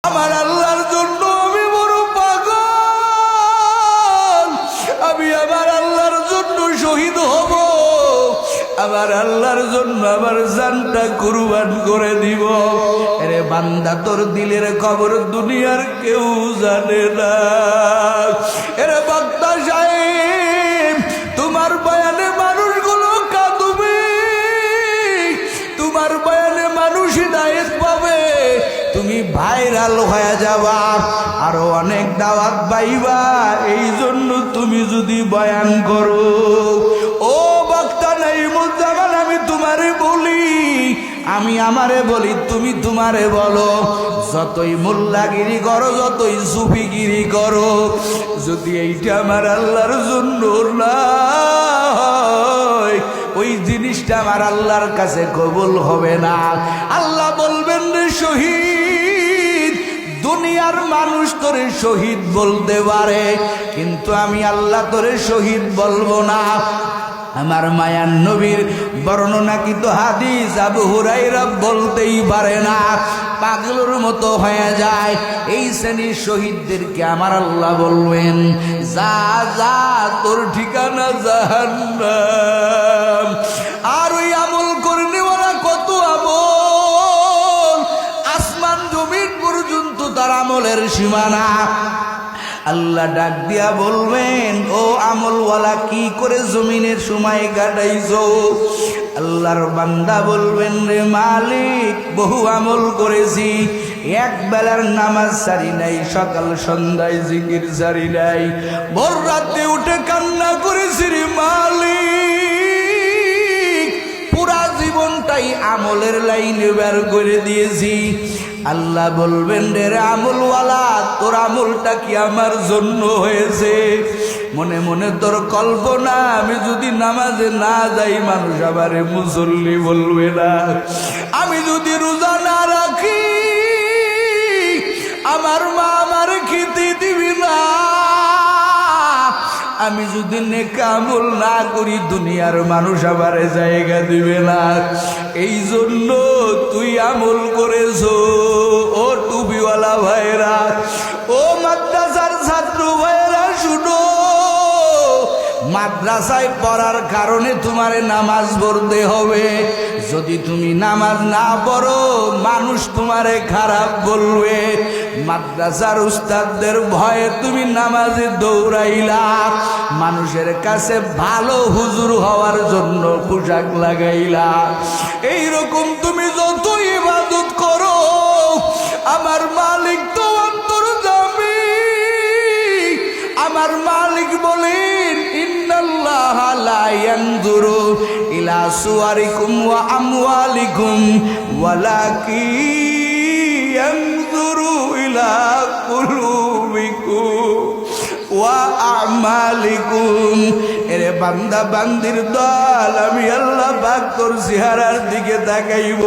আমার আল্লাহর জন্য আমি বড় পাগল। আমি আমার আল্লাহর জন্য শহীদ হব, আমার আল্লাহর জন্য আমার জানটা কুরবান করে দিব। আরে বান্দা, তোর দিলের খবর দুনিয়ার কেউ জানে না। আরে বক্তা সাহেব, তোমার বয়ানে মানুষগুলো কাঁদবে, তোমার বয়ানে মানুষ হিদায়াত পাবে, তুমি ভাইরাল হয়ে যাবা, আরো অনেক দাওয়াত পাইবা। এই জন্য তুমি যদি বয়ান করো, ও বক্তা নাইমুজ্জামান, আমি তোমারে বলি, আমি আমারে বলি, তুমি তোমারে বলো, যতই মোল্লাগিরি করো, যতই সুফিগিরি করো, যদি এইটা আমার আল্লাহর জন্য না হয়, ওই জিনিসটা আমার আল্লাহর কাছে কবুল হবে না। আল্লাহ বলবেন রে শহীদ, দুনিয়ার মানুষ তোরে শহীদ বলতে পারে, কিন্তু আমি আল্লাহ তোরে শহীদ বলবো না। আমার মায়ার নবীর বর্ণনাকৃত হাদিস আবু হুরায়রা বলতেই পারে না, পাগলের মতো হয়ে যায়। এই শ্রেণীর শহীদদেরকে আমার আল্লাহ বলবেন, যা যা, তোর ঠিকানা জাহান্নাম। আর ওই আমল করলে ওরা কত আমল, আসমান জমিন পর্যন্ত তার আমলের সীমানা। আল্লাহ ডাক দিয়া বলবেন, ও আমলওয়ালা, কি করে জমিনের সময় কাটাইছো? আল্লাহর বান্দা বলবেন, রে মালিক, বহু আমল করেছি, এক বেলার নামাজ সারি নাই, সকাল সন্ধ্যায় জিকির সারি নাই, ভোর রাতে উঠে কান্না করেছি রে মালিক, পুরা জীবনটাই আমলের লাইনে বের করে দিয়েছি। আল্লাহ বলবেন, রে আমলওয়ালা, তোর আমলটা কি আমার জন্য হয়েছে? মনে মনে তোর কল্পনা, আমি যদি নামাজে না যাই, মানুষ আমারে মুসল্লি বলবে না। আমি যদি রোজা না রাখি, আমার মা আমার খেতে দিবি না। আমি যদি নেক আমল না করি, দুনিয়ার মানুষ আমারে জায়গা দিবে না। এই জন্য তুই আমল করেছো। ও টুপিওয়ালা ভাইরা, ও মাদ্রাসার ছাত্র ভাইরা, শুনো, মাদ্রাসায় পড়ার কারণে তোমারে নামাজ পড়তে হবে। যদি তুমি নামাজ না পড়ো, মানুষ তোমারে খারাপ বলবে। মাদ্রাসার উস্তাদদের ভয়ে তুমি নামাজে দৌড়াইলা, মানুষের কাছে ভালো হুজুর হওয়ার জন্য পোশাক লাগাইলা। এইরকম তুমি যত ইবাদত করো, আমার মালিক তো অন্তর্যামী। আমার মালিক বলেন, ইন্নাল্লাহা লা ইয়ানজুরু ইলা সুওয়ারিকুম ওয়া আমওয়ালিকুম ওয়ালাকিন ইয়ানজুরু ইলা কুলুবিকুম ওয়া আমালিকুম। এরে বান্দা বান্দির দল, আমি আল্লাহ পাক তোর চেহারার দিকে তাকাইব।